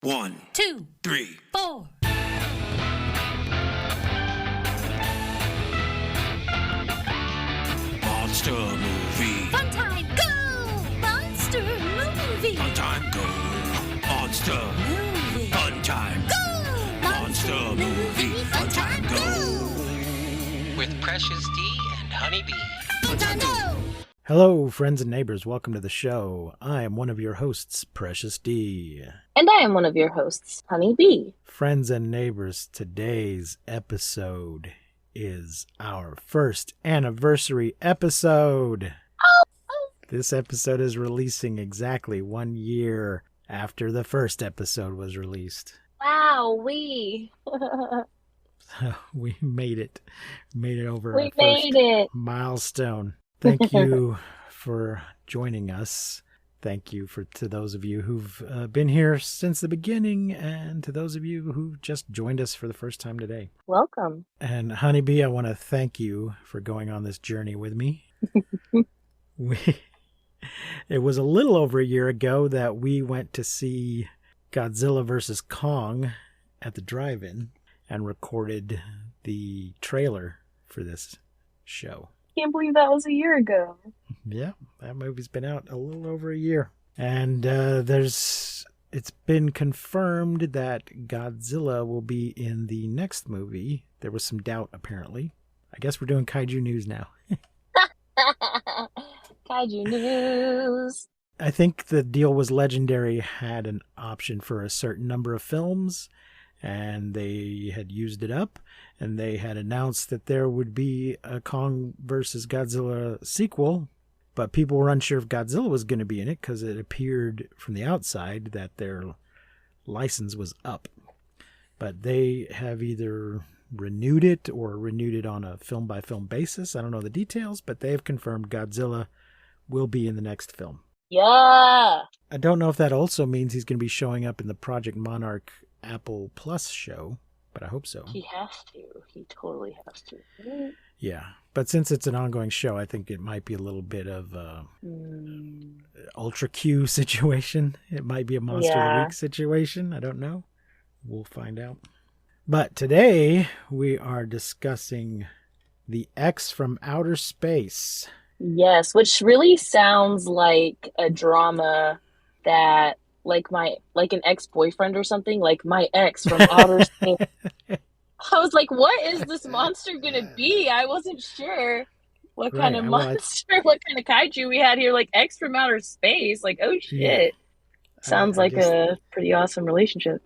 1, 2, 3. 4. Monster movie. Fun time, go! Monster movie. Fun time, go. Monster. Movie. Fun time. Go! Monster movie. Fun time, go. With Precious D and Honeybee. Fun time, go! Hello, friends and neighbors. Welcome to the show. I am one of your hosts, Precious D. And I am one of your hosts, Honey Bee. Friends and neighbors, today's episode is our first anniversary episode. This episode is releasing exactly 1 year after the first episode was released. Wow, We made it. Made it over we our made first it. milestone. Thank you for joining us. Thank you to those of you who've been here since the beginning, and to those of you who just joined us for the first time today. Welcome. And Honeybee, I want to thank you for going on this journey with me. It was a little over a year ago that we went to see Godzilla vs. Kong at the drive-in and recorded the trailer for this show. Can't believe that was a year ago. Yeah, that movie's been out a little over a year. And it's been confirmed that Godzilla will be in the next movie. There was some doubt, apparently. I guess we're doing kaiju news now. Kaiju news. I think the deal was Legendary had an option for a certain number of films, and they had used it up, and they had announced that there would be a Kong vs. Godzilla sequel, but people were unsure if Godzilla was going to be in it because it appeared from the outside that their license was up. But they have either renewed it or renewed it on a film-by-film basis. I don't know the details, but they have confirmed Godzilla will be in the next film. Yeah. I don't know if that also means he's going to be showing up in the Project Monarch Apple Plus show, but I hope so. He has to. He totally has to. Yeah, but since it's an ongoing show, I think it might be a little bit of a Ultra Q situation. It might be a Monster of the Week situation. I don't know. We'll find out. But today we are discussing The X from Outer Space. Yes, which really sounds like a drama that like an ex-boyfriend or something, like My Ex from Outer Space. I was like, what is this monster gonna be? I wasn't sure what kind of monster, what kind of kaiju we had here, like X from Outer Space. Like, oh shit. Yeah. Sounds like a pretty awesome relationship.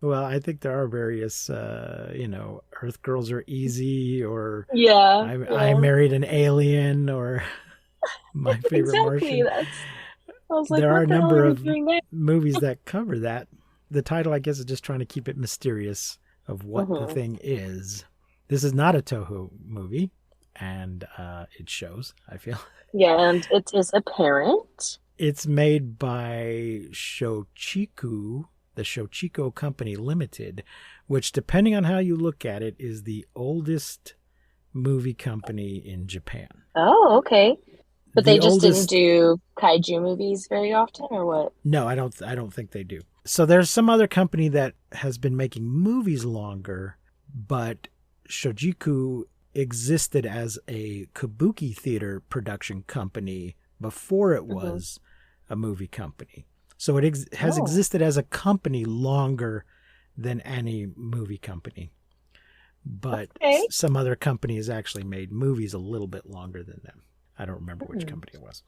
Well, I think there are various, Earth Girls Are Easy, or I Married an Alien, or My Favorite Martian. I was like, there are a number of doing movies that cover that. The title, I guess, is just trying to keep it mysterious of what the thing is. This is not a Toho movie, and it shows, I feel. Yeah, and it is apparent. It's made by Shochiku, the Shochiku Company Limited, which, depending on how you look at it, is the oldest movie company in Japan. Oh, okay. But they just didn't do kaiju movies very often, or what? No, I don't think they do. So there's some other company that has been making movies longer, but Shochiku existed as a kabuki theater production company before it was a movie company. So it has existed as a company longer than any movie company. But some other companies actually made movies a little bit longer than them. I don't remember which company it was.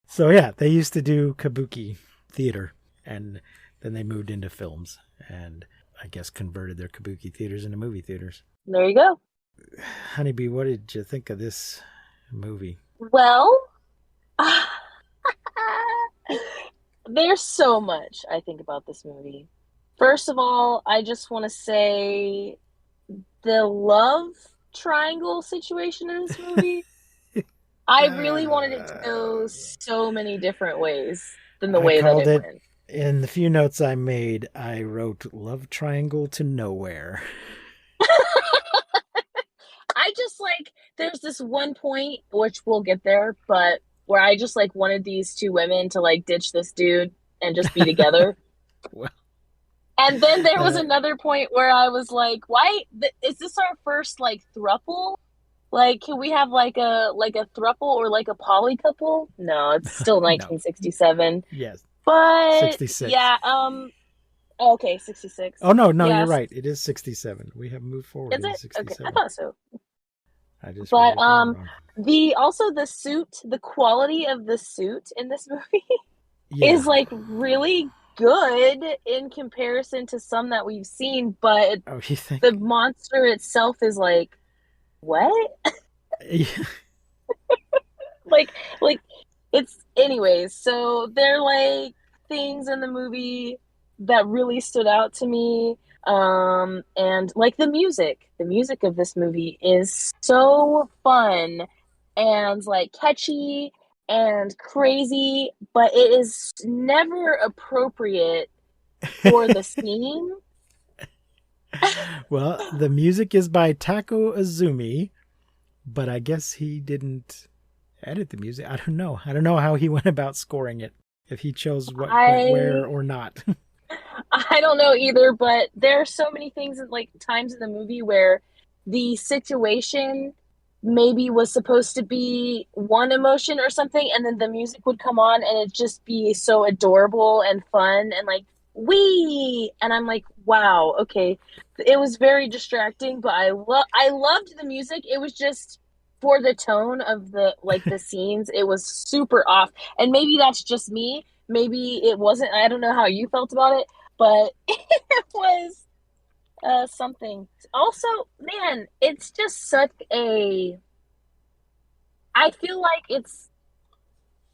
So yeah, they used to do kabuki theater, and then they moved into films, and I guess converted their kabuki theaters into movie theaters. There you go. Honeybee, what did you think of this movie? Well, there's so much I think about this movie. First of all, I just want to say the love triangle situation in this movie, I really wanted it to go so many different ways than the way that it went. In the few notes I made, I wrote love triangle to nowhere. I just there's this one point, which we'll get there, but where I just wanted these two women to ditch this dude and just be together. Well, And then there was Uh, another point where I was like, "Why is this our first like thruple? Like, can we have like a thruple or like a poly couple?" No, it's still no. 1967. Yes. But 66. yeah, okay, 66. Oh, no, you're Yes. right. It is 67. We have moved forward Is into it? Okay, 67. I thought so. I just But wrote it down wrong. the suit, the quality of the suit in this movie Yeah. is like really good in comparison to some that we've seen, but Oh, you think? the monster itself is like, what? like it's anyways. So they're like things in the movie that really stood out to me. And like the music of this movie is so fun and like catchy and crazy, but it is never appropriate for the scene. Well, the music is by Tako Azumi, but I guess he didn't edit the music. I don't know. I don't know how he went about scoring it. If he chose what went where or not. I don't know either, but there are so many things like times in the movie where the situation maybe was supposed to be one emotion or something, and then the music would come on and it'd just be so adorable and fun and like wee, and I'm like, wow, okay. It was very distracting, but I loved the music. It was just for the tone of the like the scenes, it was super off. And maybe that's just me. Maybe it wasn't. I don't know how you felt about it, but it was something. Also, man, it's just such a. I feel like it's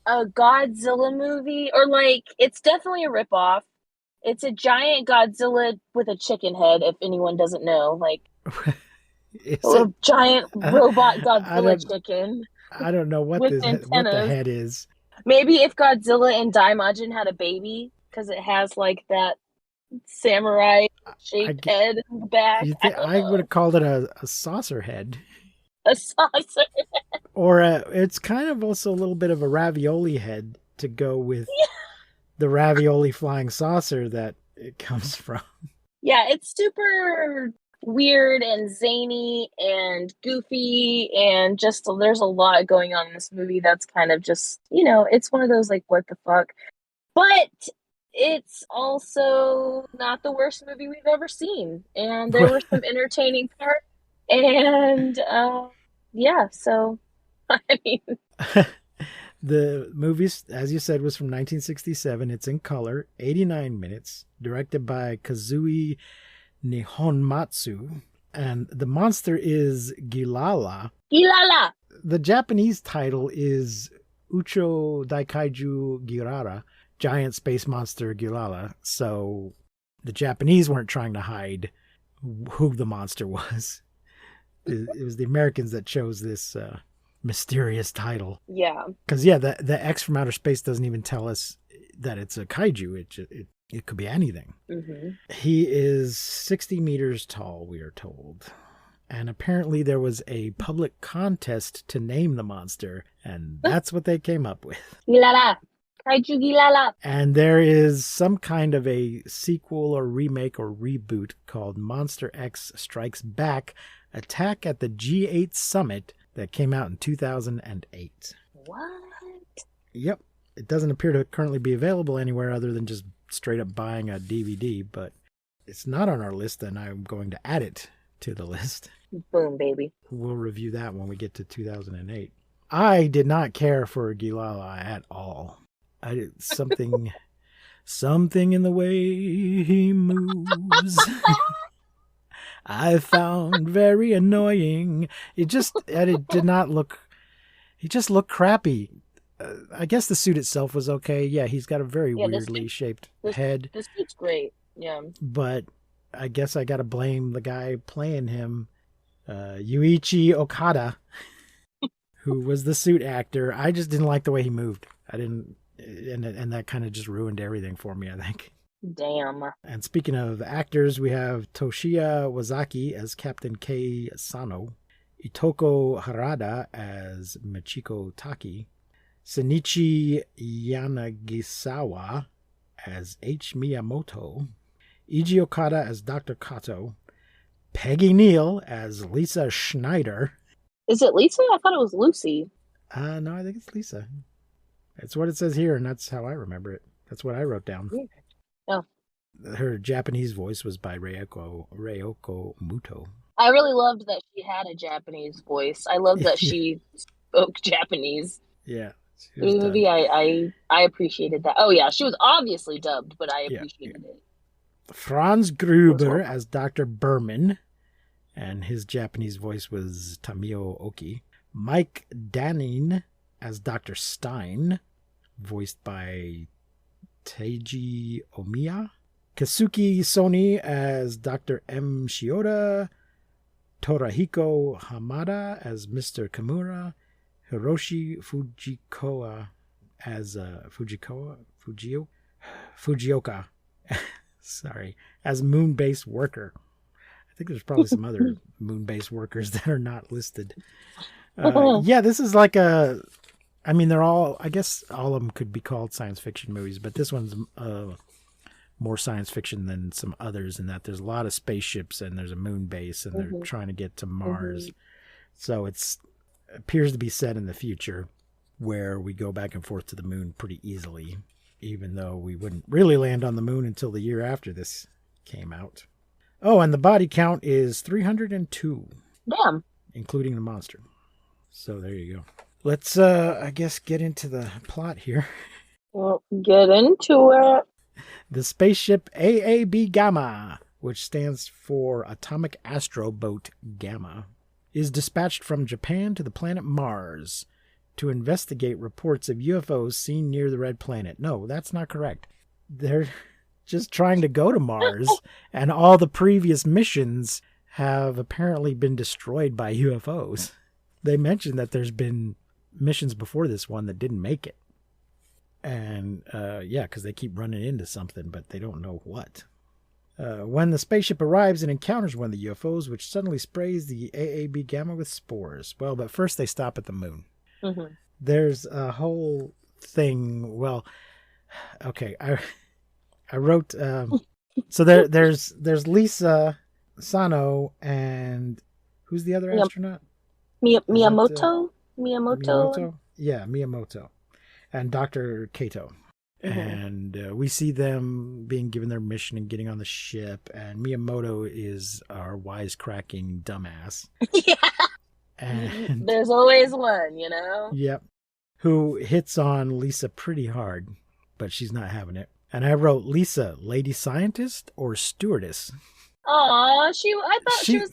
a Godzilla movie, or like it's definitely a ripoff. It's a giant Godzilla with a chicken head. If anyone doesn't know, like Is a it? giant robot I Godzilla don't- chicken I don't know what with what the antennas. head is. Maybe if Godzilla and Daimajin had a baby, because it has like that samurai shaped ge- head in the back. You think I would have called it a saucer head, A saucer. or it's kind of also a little bit of a ravioli head to go with the ravioli flying saucer that it comes from. Yeah, it's super weird and zany and goofy, and just there's a lot going on in this movie that's kind of just, it's one of those like, what the fuck? But it's also not the worst movie we've ever seen. And there were some entertaining parts. And yeah, so I mean, The movie, as you said, was from 1967. It's in color, 89 minutes, directed by Kazui Nihonmatsu. And the monster is Gilala. Ilala. The Japanese title is Ucho Daikaiju Girara, giant space monster Gilala. So the Japanese weren't trying to hide who the monster was. It was the Americans that chose this mysterious title. Yeah. Because, yeah, the X from outer space doesn't even tell us that it's a kaiju. It could be anything. Mm-hmm. He is 60 meters tall, we are told. And apparently there was a public contest to name the monster, and that's what they came up with. Ilala. Kaiju Gilala. And there is some kind of a sequel or remake or reboot called Monster X Strikes Back, Attack at the G8 Summit, that came out in 2008. What? Yep. It doesn't appear to currently be available anywhere other than just straight up buying a DVD, but it's not on our list, and I'm going to add it to the list. Boom, baby. We'll review that when we get to 2008. I did not care for Gilala at all. Something in the way he moves I found very annoying. It did not look. He just looked crappy. I guess the suit itself was okay. Yeah, he's got a very weirdly shaped head. The suit's great. Yeah. But I guess I got to blame the guy playing him, Yuichi Okada, who was the suit actor. I just didn't like the way he moved. I didn't, and that kind of just ruined everything for me, I think. Damn. And speaking of actors, we have Toshiya Wazaki as Captain Kei Sano, Itoko Harada as Michiko Taki, Senichi Yanagisawa as H. Miyamoto, Eiji Okada as Dr. Kato, Peggy Neal as Lisa Schneider. Is it Lisa? I thought it was Lucy. No, I think it's Lisa. That's what it says here, and that's how I remember it. That's what I wrote down. Oh. Her Japanese voice was by Ryoko Muto. I really loved that she had a Japanese voice. I loved that she spoke Japanese. Yeah. In the movie, I appreciated that. Oh, yeah, she was obviously dubbed, but I appreciated it. Franz Gruber as Dr. Berman, and his Japanese voice was Tamio Oki. Mike Danning as Dr. Stein, voiced by Teiji Omiya. Kazuki Sony as Dr. M. Shioda. Torahiko Hamada as Mr. Kimura. Hiroshi Fujikoa as Fujioka. Sorry, as moon-based worker. I think there's probably some other moon-based workers that are not listed. Yeah, this is like I mean, they're all, I guess all of them could be called science fiction movies, but this one's more science fiction than some others in that there's a lot of spaceships and there's a moon base and they're trying to get to Mars. So it appears to be set in the future where we go back and forth to the moon pretty easily, even though we wouldn't really land on the moon until the year after this came out. Oh, and the body count is 302. Damn. Including the monster. So there you go. Let's, I guess, get into the plot here. Well, get into it. The spaceship AAB Gamma, which stands for Atomic Astro Boat Gamma, is dispatched from Japan to the planet Mars to investigate reports of UFOs seen near the Red Planet. No, that's not correct. They're just trying to go to Mars, and all the previous missions have apparently been destroyed by UFOs. They mentioned that there's been missions before this one that didn't make it. And, yeah, because they keep running into something, but they don't know what. When the spaceship arrives and encounters one of the UFOs, which suddenly sprays the AAB Gamma with spores. Well, but first they stop at the moon. Mm-hmm. There's a whole thing. Well, okay, I wrote. So there's Lisa Sano and who's the other astronaut? Miyamoto. Yeah, Miyamoto, and Dr. Kato. Mm-hmm. And we see them being given their mission and getting on the ship. And Miyamoto is our wisecracking dumbass. Yeah. And there's always one, you know? Yep. Who hits on Lisa pretty hard, but she's not having it. And I wrote, Lisa, lady scientist or stewardess? Aw, I thought she was...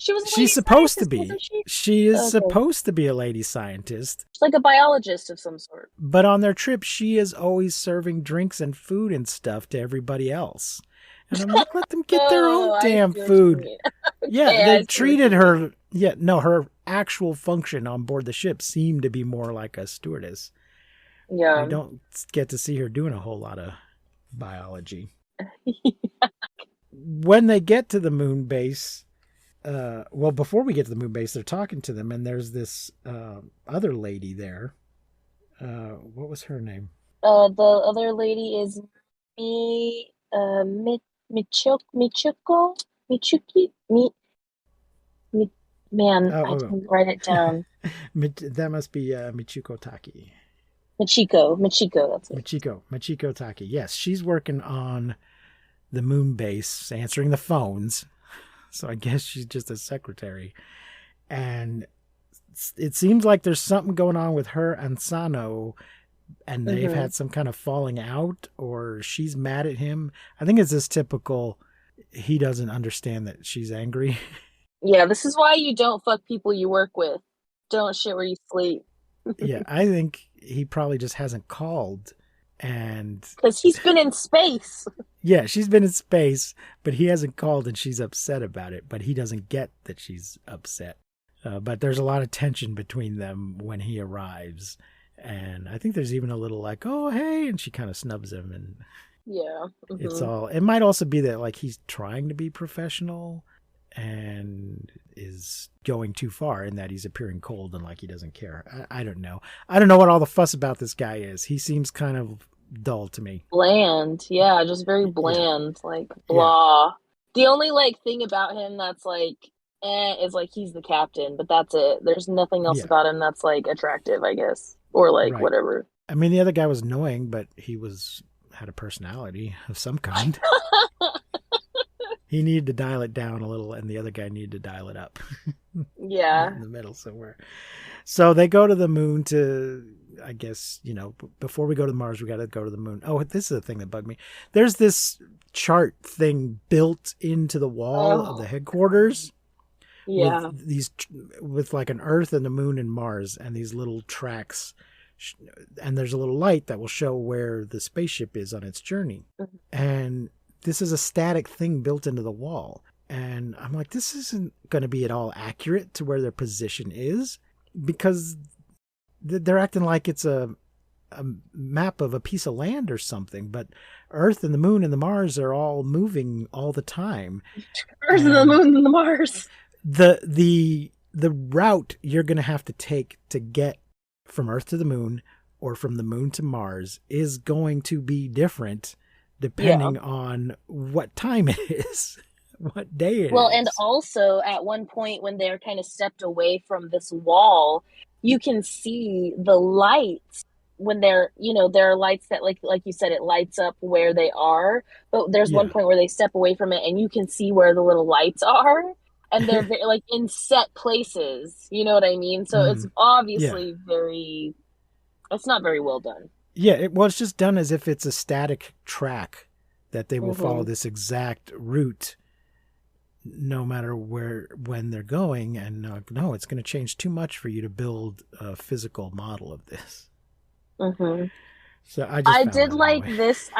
She was. She's supposed to be. She is supposed to be a lady scientist. She's like a biologist of some sort. But on their trip, she is always serving drinks and food and stuff to everybody else. And I'm like, let them get their own damn food. Yeah, they treated her. Yeah, no, her actual function on board the ship seemed to be more like a stewardess. Yeah. I don't get to see her doing a whole lot of biology. Yeah. When they get to the moon base. Well, before we get to the moon base, they're talking to them, and there's this other lady there. What was her name? The other lady is Man, I didn't write it down. That must be Michiko Taki. Michiko, that's it. Michiko Taki. Yes, she's working on the moon base, answering the phones. So I guess she's just a secretary. And it seems like there's something going on with her and Sano, and they've had some kind of falling out, or she's mad at him. I think it's this typical, he doesn't understand that she's angry. Yeah, this is why you don't fuck people you work with. Don't shit where you sleep. Yeah, I think he probably just hasn't called. And because he's been in space. Yeah, she's been in space, but he hasn't called and she's upset about it. But he doesn't get that she's upset. But there's a lot of tension between them when he arrives. And I think there's even a little like, oh, hey. And she kind of snubs him. And yeah, it's all, it might also be that like he's trying to be professional and is going too far in that he's appearing cold and like he doesn't care. I don't know. I don't know what all the fuss about this guy is. He seems kind of dull to me. Bland. Yeah, just very bland. Like, blah. The only, like, thing about him that's, like, is, like, he's the captain, but that's it. There's nothing else Yeah. about him that's, like, attractive, I guess. Or, like, Right. whatever. I mean, the other guy was annoying, but he had a personality of some kind. He needed to dial it down a little, and the other guy needed to dial it up. Yeah. In the middle somewhere. So they go to the moon to, I guess, before we go to Mars, we got to go to the moon. Oh, this is the thing that bugged me. There's this chart thing built into the wall of the headquarters. Yeah. With like an Earth and the moon and Mars and these little tracks. And there's a little light that will show where the spaceship is on its journey. Mm-hmm. And this is a static thing built into the wall. And I'm like, this isn't going to be at all accurate to where their position is, because they're acting like it's a map of a piece of land or something. But Earth and the moon and the Mars are all moving all the time. Earth and the moon and the Mars. The route you're going to have to take to get from Earth to the moon or from the moon to Mars is going to be different depending on what time it is, what day it is. Well, and also at one point when they're kind of stepped away from this wall, you can see the lights when they're, there are lights that, like you said, it lights up where they are. But there's one point where they step away from it and you can see where the little lights are. And they're like in set places. You know what I mean? So it's obviously it's not very well done. Yeah, it's just done as if it's a static track that they will follow this exact route no matter when they're going. And no, it's going to change too much for you to build a physical model of this. Mm-hmm. So I did like this.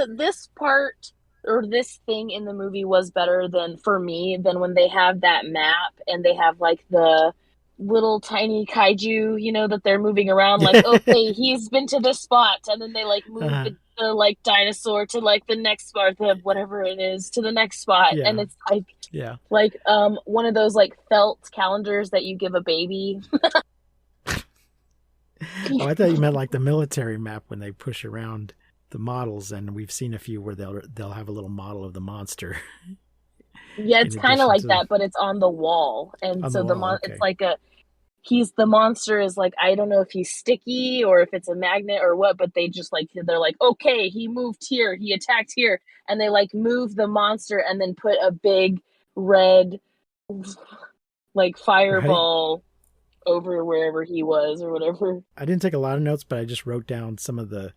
This part or this thing in the movie was better than when they have that map and they have like the little tiny kaiju, that they're moving around. Like, okay, he's been to this spot, and then they like move the like dinosaur to like the next spot, whatever it is, to the next spot, and it's like one of those like felt calendars that you give a baby. Oh, I thought you meant like the military map when they push around the models, and we've seen a few where they'll have a little model of the monster. Yeah, it's kind of like that, but it's on the wall, and so it's like the monster is like, I don't know if he's sticky or if it's a magnet or what, but they're like, okay, he moved here, he attacked here, and they like move the monster and then put a big red like fireball over wherever he was or whatever. I didn't take a lot of notes, but I just wrote down some of the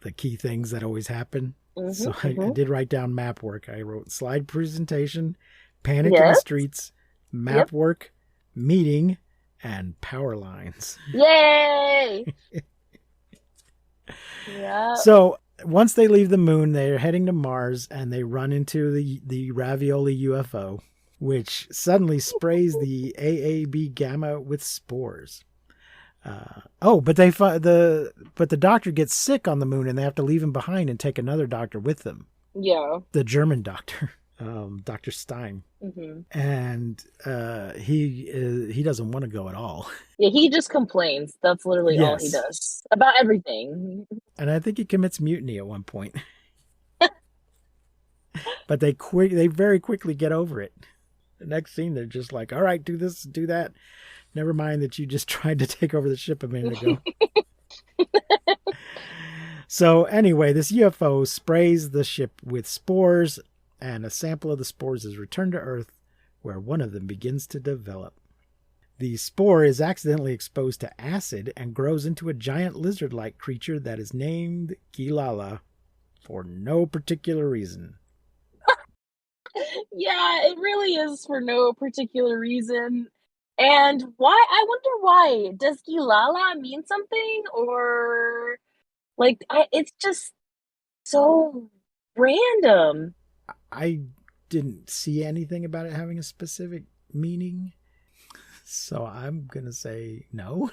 the key things that always happen. So I did write down map work. I wrote slide presentation, panic in the streets, map work, meeting, and power lines. Yay! Yeah. So once they leave the moon, they're heading to Mars, and they run into the Ravioli UFO, which suddenly sprays the AAB gamma with spores. But the doctor gets sick on the moon, and they have to leave him behind and take another doctor with them. Yeah, the German doctor, Dr. Stein, and he doesn't want to go at all. Yeah, he just complains. That's literally all he does about everything. And I think he commits mutiny at one point. But they very quickly get over it. The next scene, they're just like, all right, do this, do that. Never mind that you just tried to take over the ship a minute ago. So anyway, this UFO sprays the ship with spores, and a sample of the spores is returned to Earth, where one of them begins to develop. The spore is accidentally exposed to acid and grows into a giant lizard-like creature that is named Gilala for no particular reason. Yeah, it really is for no particular reason. And why? I wonder why. Does Gilala mean something? Or, like, it's just so random. I didn't see anything about it having a specific meaning, so I'm going to say no.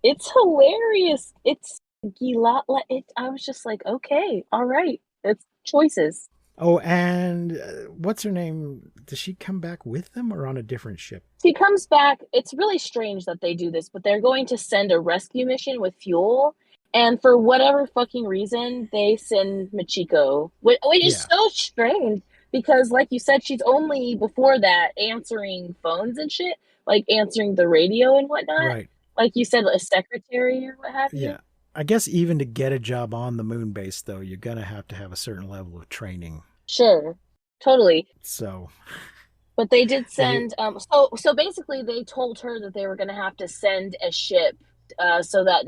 It's hilarious. It's Gilala. I was just like, okay, all right. It's choices. Oh, and what's her name? Does she come back with them or on a different ship? She comes back. It's really strange that they do this, but they're going to send a rescue mission with fuel. And for whatever fucking reason, they send Machiko, which is Yeah. so strange because, like you said, she's only before that answering phones and shit, like answering the radio and whatnot. Right. Like you said, a secretary or what have you. Yeah. I guess even to get a job on the moon base, though, you're going to have a certain level of training. Sure, totally. So, But they did send. So basically, they told her that they were going to have to send a ship, so that.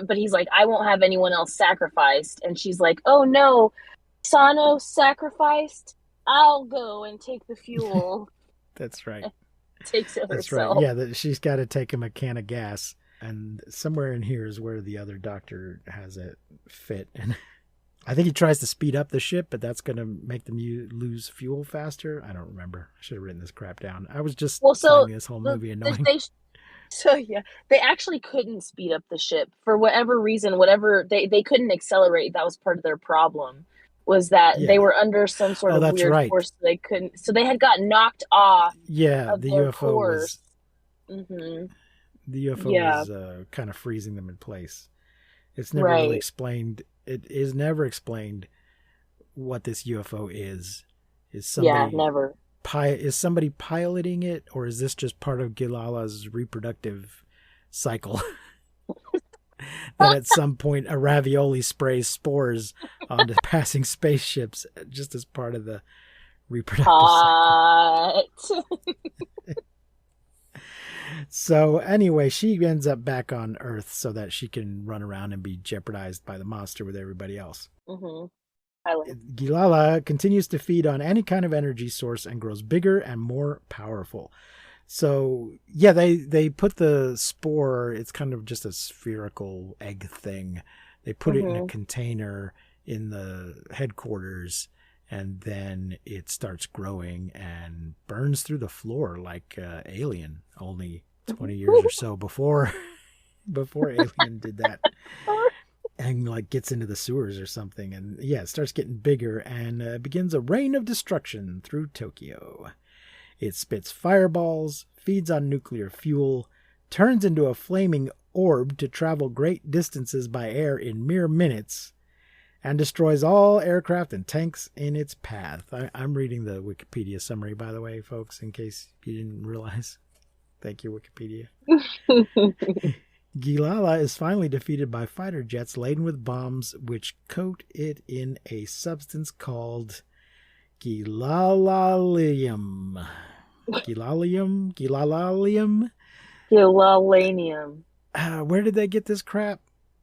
But he's like, I won't have anyone else sacrificed, and she's like, oh no, Sano sacrificed. I'll go and take the fuel. that's right. Takes it That's herself. right. Yeah, she's got to take him a can of gas. And somewhere in here is where the other doctor has a fit. And I think he tries to speed up the ship, but that's going to make them lose fuel faster. I don't remember. I should have written this crap down. I was just finding this whole movie annoying. They actually couldn't speed up the ship for whatever reason. Whatever they couldn't accelerate. That was part of their problem. Was that Yeah. they were under some sort of that's weird right. force? They couldn't. So they had got knocked off. Yeah, of the their UFO course. was Mm-hmm. the UFO Yeah. was kind of freezing them in place. It's never Right. really explained. It is never explained what this UFO is. Is Yeah, somebody never. is somebody piloting it, or is this just part of Gilala's reproductive cycle? That at some point a ravioli sprays spores onto passing spaceships just as part of the reproductive cycle. Hot. So anyway, she ends up back on Earth so that she can run around and be jeopardized by the monster with everybody else. Mm-hmm. I like. Gilala continues to feed on any kind of energy source and grows bigger and more powerful. So yeah, they put the spore, it's kind of just a spherical egg thing. They put it in a container in the headquarters, and then it starts growing and burns through the floor like Alien, only 20 years or so before Alien did that. And like gets into the sewers or something, and yeah, it starts getting bigger and begins a rain of destruction through Tokyo. It spits fireballs, feeds on nuclear fuel, turns into a flaming orb to travel great distances by air in mere minutes, and destroys all aircraft and tanks in its path. I'm reading the Wikipedia summary, by the way, folks, in case you didn't realize. Thank you, Wikipedia. Gilala is finally defeated by fighter jets laden with bombs, which coat it in a substance called gilalalium. Gilalalium? Gilalanium. Where did they get this crap?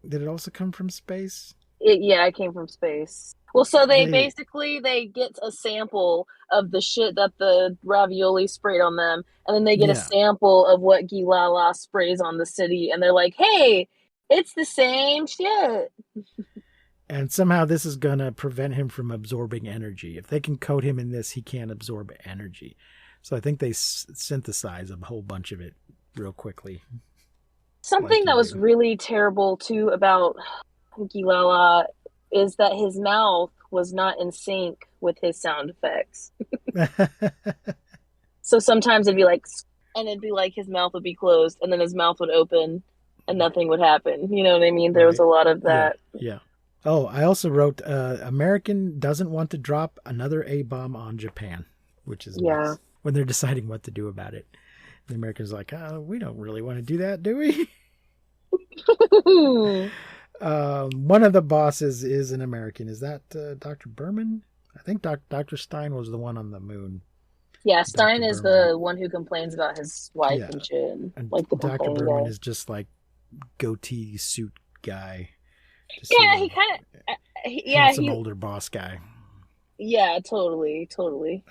Did it also come from space? It came from space. Well, so they get a sample of the shit that the ravioli sprayed on them, and then they get a sample of what Gilala sprays on the city, and they're like, hey, it's the same shit. And somehow this is going to prevent him from absorbing energy. If they can coat him in this, he can't absorb energy. So I think they synthesize a whole bunch of it real quickly. Something that was really terrible, too, about Gilala is that his mouth was not in sync with his sound effects. So sometimes it'd be like, and it'd be like his mouth would be closed, and then his mouth would open, and nothing would happen. You know what I mean? There was a lot of that. Yeah. Oh, I also wrote, American doesn't want to drop another A-bomb on Japan, which is nice. When they're deciding what to do about it. The Americans are like, we don't really want to do that, do we? One of the bosses is an American. Is that Dr. Berman? I think Dr. Stein was the one on the moon. Yeah, Stein is the one who complains about his wife and shit. And like the Dr. complaining Berman guy. is just like goatee suit guy. Just Yeah, he kind of. handsome older boss guy. Yeah, totally.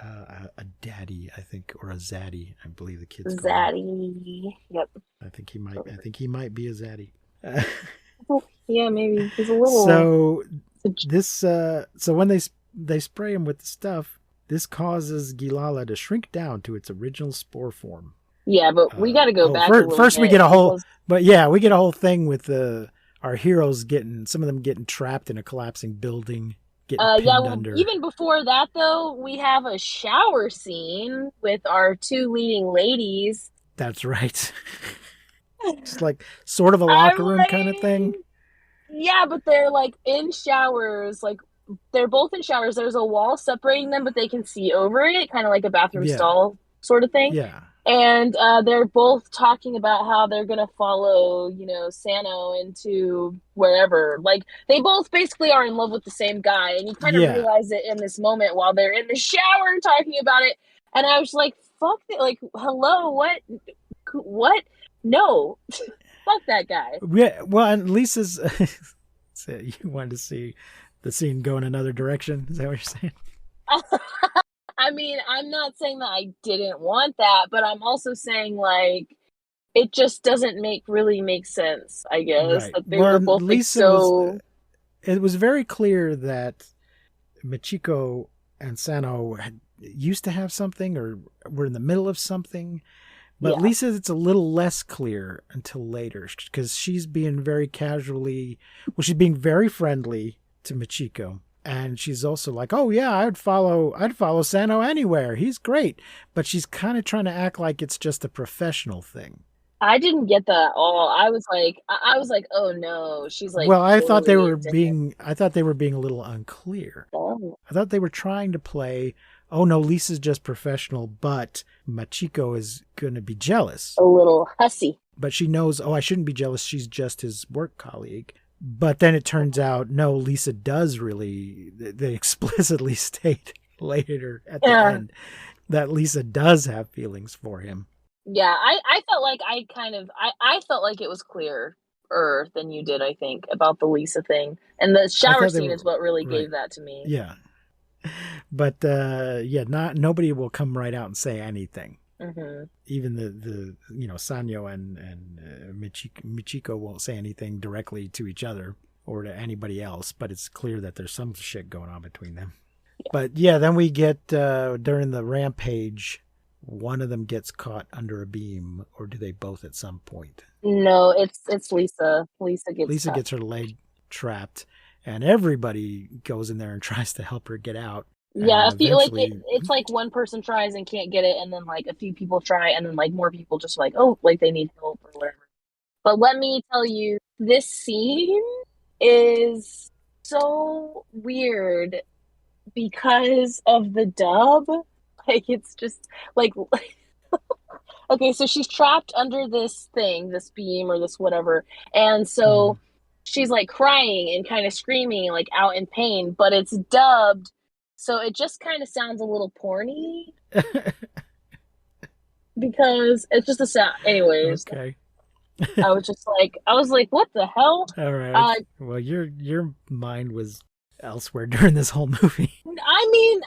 A daddy, I think, or a zaddy. I believe the kid's called. Zaddy. Yep. I think he might be a zaddy. Yeah, maybe he's a little. So this, so when they spray him with the stuff, this causes Gilala to shrink down to its original spore form. Yeah, but we got to go back. First, we get a whole, we get a whole thing with our heroes some of them getting trapped in a collapsing building. Under. Even before that, though, we have a shower scene with our two leading ladies. That's right. Just like sort of a locker room kind of thing. Yeah, but they're like in showers, like they're both in showers. There's a wall separating them, but they can see over it, kind of like a bathroom Yeah, stall sort of thing. yeah, And they're both talking about how they're gonna follow, Sano into wherever. Like they both basically are in love with the same guy, and you kind of yeah. realize it in this moment while they're in the shower talking about it. And I was like, "Fuck it!" Like, hello, what? What? No, fuck that guy. Yeah, well, and Lisa's. So you wanted to see the scene go in another direction? Is that what you're saying? I mean, I'm not saying that I didn't want that, but I'm also saying like it just doesn't really make sense, I guess, Right. that they Well, were both like Lisa was. so It was very clear that Michiko and Sano used to have something or were in the middle of something. But yeah. Lisa, it's a little less clear until later because she's being very casually, well, she's being very friendly to Michiko. And she's also like, oh yeah, I'd follow Sano anywhere. He's great. But she's kind of trying to act like it's just a professional thing. I didn't get that at all. I was like, oh no, she's like Well, totally into him. I thought they were being a little unclear. Oh, I thought they were trying to play, oh no, Lisa's just professional, but Machiko is going to be jealous. a little hussy. But she knows, oh, I shouldn't be jealous. She's just his work colleague. But then it turns out, no, Lisa does really, they explicitly state later at the Yeah. end that Lisa does have feelings for him. Yeah, I felt like I felt like it was clearer than you did, I think, about the Lisa thing. And the I shower thought they scene were, is what really right. gave that to me. Yeah. But yeah, nobody will come right out and say anything. Hmm. Even the Sanyo and Michiko won't say anything directly to each other or to anybody else, but it's clear that there's some shit going on between them. But yeah, then we get during the rampage, one of them gets caught under a beam, or do they both at some point? No, it's Lisa. Lisa gets Lisa stuck. gets her leg trapped, and everybody goes in there and tries to help her get out. Yeah, And a few like eventually, it's like one person tries and can't get it, and then like a few people try, and then like more people just like, oh, like they need help or whatever. But let me tell you, this scene is so weird because of the dub. Like it's just like okay, so she's trapped under this thing, this beam or this whatever, and mhm. so she's like crying and kind of screaming like out in pain, but it's dubbed, so it just kind of sounds a little porny because it's just a sound. Anyways, Okay. I was like, what the hell? All right. Uh, Well, your mind was elsewhere during this whole movie. I mean,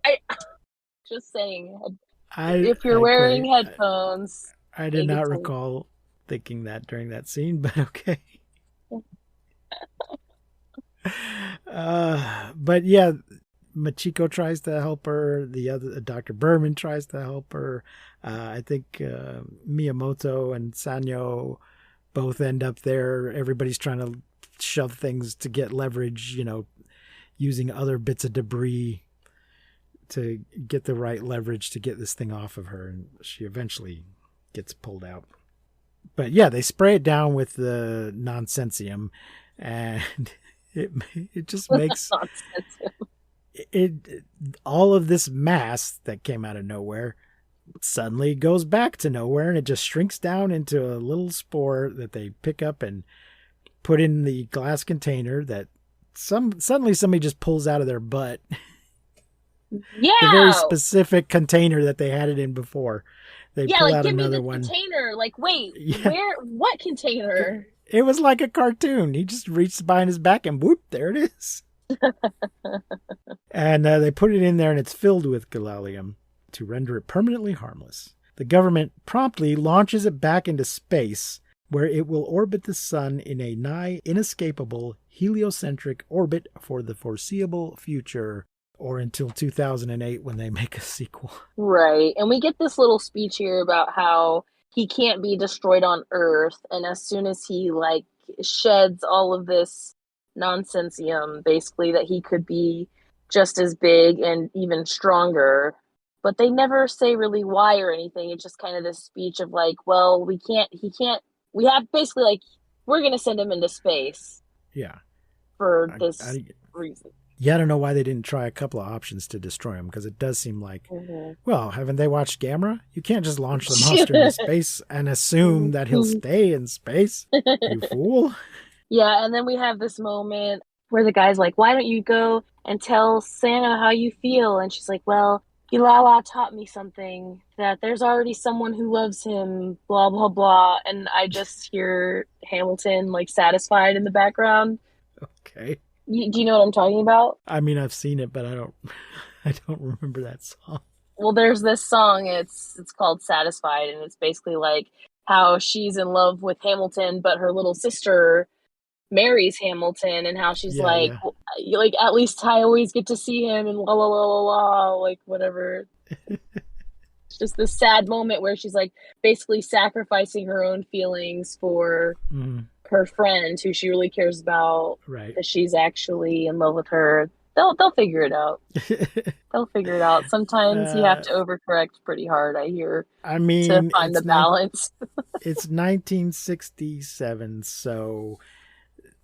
I just saying, I if you're okay. wearing headphones, I did maybe not it's recall thinking that during that scene, but okay. But yeah, Machiko tries to help her. The other Dr. Berman tries to help her. I think Miyamoto and Sanyo both end up there. Everybody's trying to shove things to get leverage, using other bits of debris to get the right leverage to get this thing off of her. And she eventually gets pulled out. But yeah, they spray it down with the nonsensium, and it just makes nonsense. it all of this mass that came out of nowhere suddenly goes back to nowhere, and it just shrinks down into a little spore that they pick up and put in the glass container that suddenly somebody just pulls out of their butt. The very Yeah, specific container that they had it in before. They yeah, pull like out give me another the one. container. Like, wait, Yeah. what container? It was like a cartoon. He just reached behind his back and whoop, there it is. And they put it in there and it's filled with gallium to render it permanently harmless. The government promptly launches it back into space, where it will orbit the sun in a nigh inescapable heliocentric orbit for the foreseeable future, or until 2008 when they make a sequel. Right. And we get this little speech here about how he can't be destroyed on Earth, and as soon as he like sheds all of this nonsensium, basically that he could be just as big and even stronger. But they never say really why or anything. It's just kind of this speech of like, well, we can't he can't we have basically like we're gonna send him into space Yeah. for I- this I- reason. Yeah, I don't know why they didn't try a couple of options to destroy him, because it does seem like, Mhm. well, haven't they watched Gamera? You can't just launch the monster into space and assume that he'll stay in space. You fool. Yeah, and then we have this moment where the guy's like, "Why don't you go and tell Santa how you feel?" And she's like, "Well, Yulala taught me something, that there's already someone who loves him, blah, blah, blah." And I just hear Hamilton, like, satisfied in the background. Okay. Do you know what I'm talking about? I mean, I've seen it, but I don't I don't remember that song. Well, there's this song, it's called Satisfied, and it's basically like how she's in love with Hamilton, but her little sister marries Hamilton, and how she's Yeah, like, yeah. like, at least I always get to see him, and la la la la la, like, whatever. It's just this sad moment where she's like basically sacrificing her own feelings for Mhm. her friend who she really cares about, Right. because she's actually in love with her. They'll figure it out. They'll figure it out. Sometimes you have to overcorrect pretty hard, I hear, I to mean, find the balance. it's 1967, so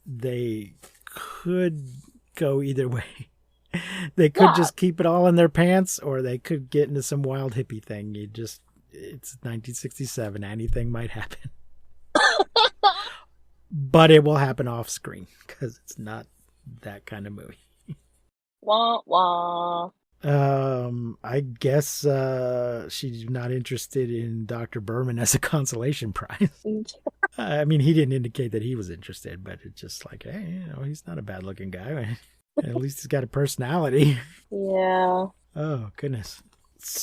they could go either way. They could Yeah. just keep it all in their pants, or they could get into some wild hippie thing. It's 1967. Anything might happen. But it will happen off screen, because it's not that kind of movie. Wah wah. I guess she's not interested in Dr. Berman as a consolation prize. I mean, he didn't indicate that he was interested, but it's just like, hey, he's not a bad looking guy. At least he's got a personality. Yeah. Oh, goodness.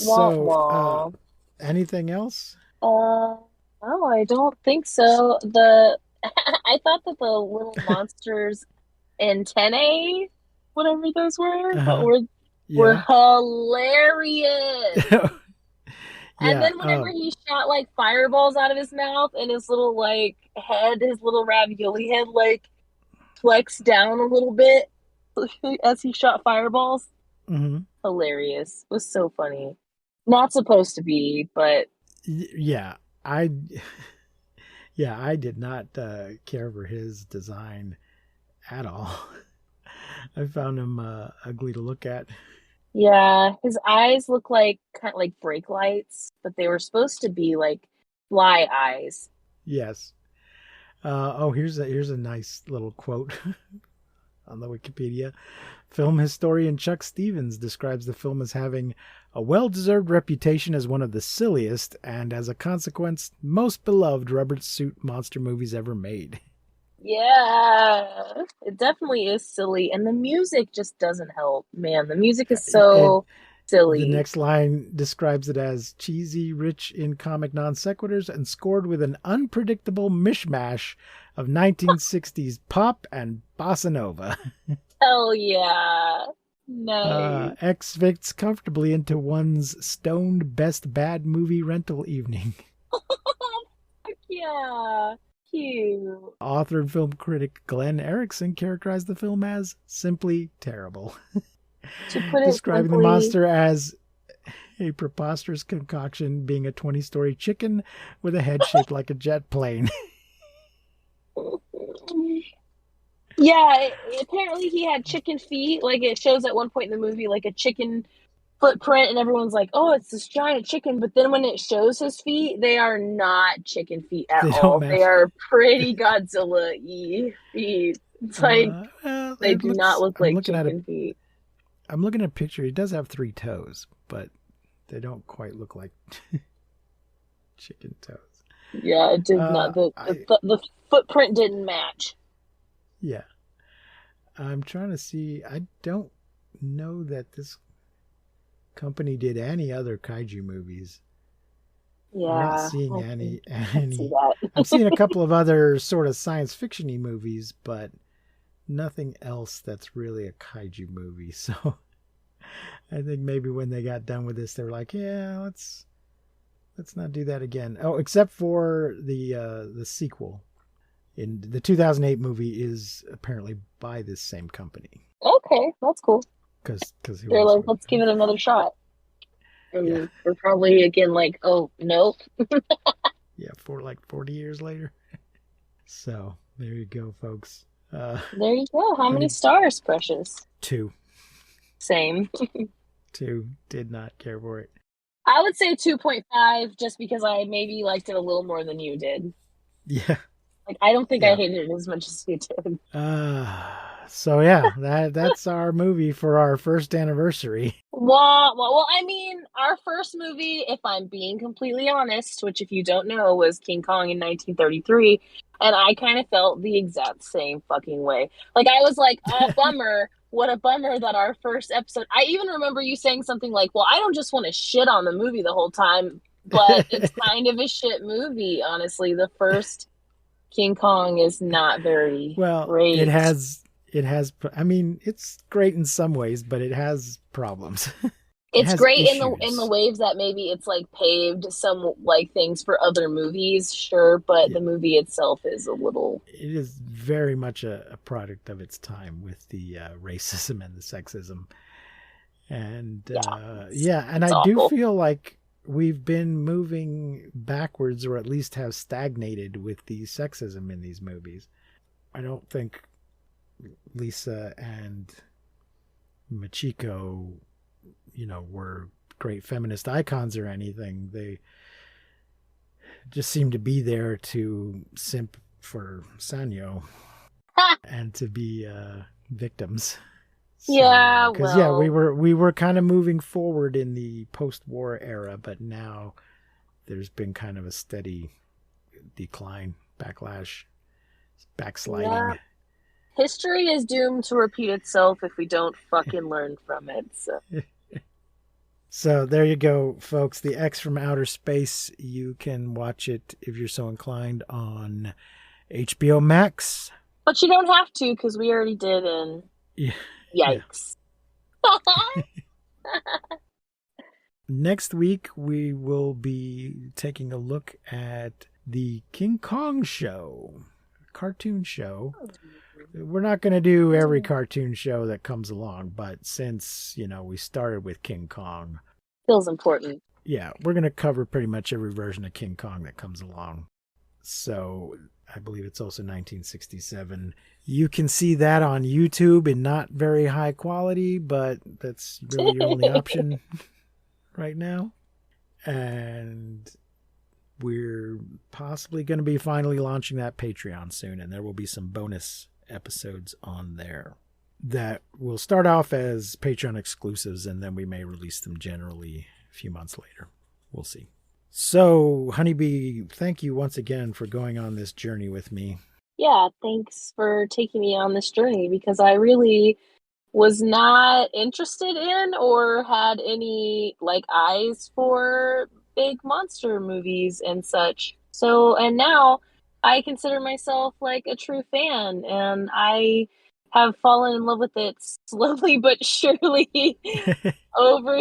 Wah So, wah. anything else? No, I don't think so. The I thought that the little monsters antennae, whatever those were, Uh-huh. were Yeah. hilarious. Yeah. And then whenever he shot like fireballs out of his mouth, and his little like head, his little ravioli head, like flexed down a little bit as he shot fireballs. hmm Hilarious. It was so funny. Not supposed to be, but Yeah. I did not care for his design at all. I found him ugly to look at. yeah, his eyes look like kind of like brake lights, but they were supposed to be like fly eyes. Yes. Here's a nice little quote on the Wikipedia. Film historian Chuck Stevens describes the film as having a well-deserved reputation as one of the silliest and, as a consequence, most beloved rubber suit monster movies ever made. Yeah, it definitely is silly, and the music just doesn't help. Man, the music is so silly. The next line describes it as cheesy, rich in comic non sequiturs, and scored with an unpredictable mishmash of 1960s pop and bossa nova. Hell yeah. Nice. X fits comfortably into one's stoned best bad movie rental evening. Heck yeah. Cute. Author and film critic Glenn Erickson characterized the film as simply terrible, To put it describing the simply, monster as a preposterous concoction, being a 20-story chicken with a head shaped like a jet plane. yeah, apparently he had chicken feet. Like, it shows at one point in the movie, like a chicken footprint, and everyone's like, "Oh, it's this giant chicken." But then when it shows his feet, they are not chicken feet at They don't all. match. They are pretty Godzilla-y feet. It's like they it do looks- not look I'm like looking at chicken feet. I'm looking at a picture. He does have 3 toes, but they don't quite look like chicken toes. Yeah, it did not. The footprint didn't match. Yeah. I'm trying to see. I don't know that this company did any other kaiju movies. Yeah, I'm not seeing I any. can see that. I've seen a couple of other sort of science fiction-y movies, but nothing else that's really a kaiju movie. So I think maybe when they got done with this, they were like, yeah, let's not do that again. Oh, except for the sequel. In the 2008 movie is apparently by this same company. Okay, that's cool. Because They're like, let's give it another shot. And Yeah. we're probably again like, oh, nope. Yeah, for like 40 years later. So, There you go, folks. There you go. How many Honey- stars, Precious? 2. Same. 2. Did not care for it. I would say 2.5 just because I maybe liked it a little more than you did. Yeah. Like, I don't think Yeah. I hated it as much as you did. So yeah, that's our movie for our first anniversary. Well, I mean, our first movie, if I'm being completely honest, which if you don't know, was King Kong in 1933, and I kind of felt the exact same fucking way. Like, I was like, oh, bummer. What a bummer that our first episode. I even remember you saying something like, well, I don't just want to shit on the movie the whole time, but it's kind of a shit movie, honestly. The first King Kong is not very Well, great. it has. I mean, it's great in some ways, but it has problems. It's has great in issues. the waves that maybe it's like paved some like things for other movies, sure, but Yeah. the movie itself is a little. It is very much a product of its time with the racism and the sexism, and and it's I do awful. feel like we've been moving backwards, or at least have stagnated with the sexism in these movies. I don't think Lisa and Machiko, were great feminist icons or anything. They just seem to be there to simp for Sanyo and to be victims. Yeah, because well. we were kind of moving forward in the post-war era, but now there's been kind of a steady decline, backsliding. Yeah. History is doomed to repeat itself if we don't fucking learn from it. So. So there you go, folks. The X from Outer Space. You can watch it if you're so inclined on HBO Max. But you don't have to because we already did, and Yeah. yikes. Next week, we will be taking a look at the King Kong show, cartoon show. We're not going to do every cartoon show that comes along, but since, we started with King Kong, Feels important. yeah, we're going to cover pretty much every version of King Kong that comes along. So I believe it's also 1967. You can see that on YouTube in not very high quality, but that's really your only option right now. And we're possibly going to be finally launching that Patreon soon, and there will be some bonus episodes on there that will start off as Patreon exclusives, and then we may release them generally a few months later. We'll see. So, Honeybee, thank you once again for going on this journey with me. Yeah, thanks for taking me on this journey because I really was not interested in or had any eyes for big monster movies and such. So, and now I consider myself a true fan, and I have fallen in love with it slowly but surely over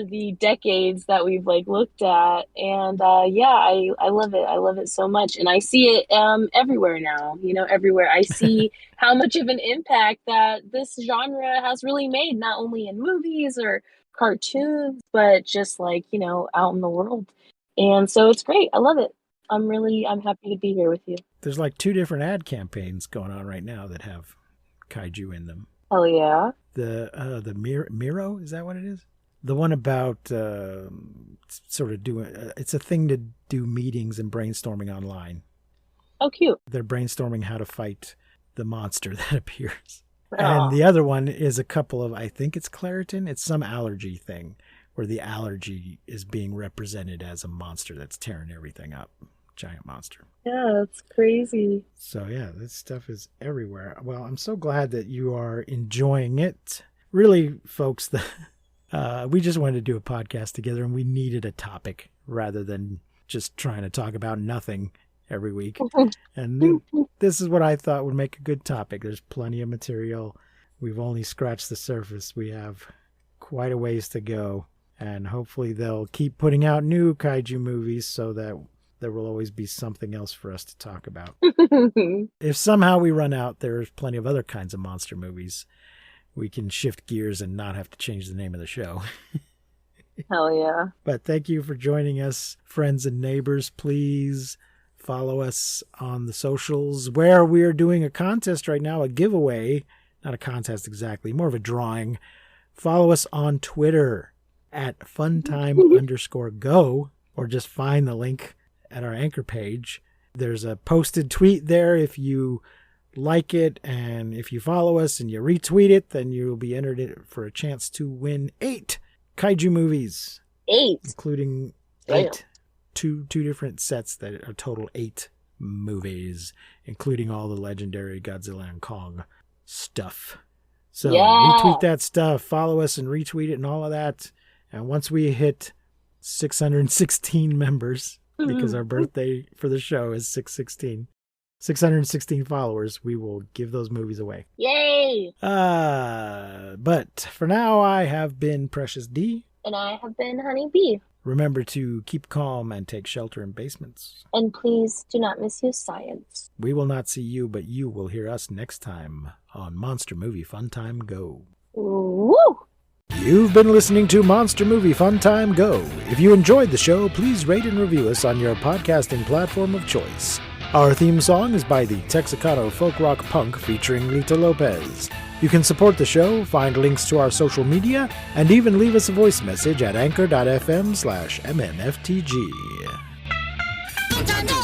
the decades that we've looked at, and I love it. I love it so much, and I see it everywhere now. Everywhere I see how much of an impact that this genre has really made, not only in movies or cartoons, but just out in the world. And so it's great. I love it. I'm happy to be here with you. There's 2 different ad campaigns going on right now that have kaiju in them. Hell yeah. The Miro, is that what it is? The one about sort of doing, it's a thing to do meetings and brainstorming online. Oh, cute. They're brainstorming how to fight the monster that appears. Oh. And the other one is a couple of, I think it's Claritin. It's some allergy thing where the allergy is being represented as a monster that's tearing everything up. Giant monster. Yeah, it's crazy. So yeah, this stuff is everywhere. Well, I'm so glad that you are enjoying it. Really, folks, we just wanted to do a podcast together, and we needed a topic rather than just trying to talk about nothing every week. And this is what I thought would make a good topic. There's plenty of material. We've only scratched the surface. We have quite a ways to go, and hopefully they'll keep putting out new kaiju movies so that there will always be something else for us to talk about. If somehow we run out, there's plenty of other kinds of monster movies. We can shift gears and not have to change the name of the show. Hell yeah. But thank you for joining us, friends and neighbors. Please Follow us on the socials where we are doing a contest right now, a giveaway. Not a contest exactly, more of a drawing. Follow us on Twitter at funtime_go, or just find the link at our Anchor page. There's a posted tweet there. If you like it and if you follow us and you retweet it, then you'll be entered in for a chance to win 8 kaiju movies. 8. Including Damn. 8. Two different sets that are total 8 movies, including all the legendary Godzilla and Kong stuff. So Yeah. retweet that stuff, follow us and retweet it and all of that. And once we hit 616 members, because our birthday for the show is 616 followers, we will give those movies away. Yay! But for now, I have been Precious D. And I have been Honey Bee. Remember to keep calm and take shelter in basements. And please do not misuse science. We will not see you, but you will hear us next time on Monster Movie Fun Time Go. Woo! You've been listening to Monster Movie Fun Time Go. If you enjoyed the show, please rate and review us on your podcasting platform of choice. Our theme song is by the Texicano folk rock punk featuring Lita Lopez. You can support the show, find links to our social media, and even leave us a voice message at anchor.fm/MNFTG. Funtime Go!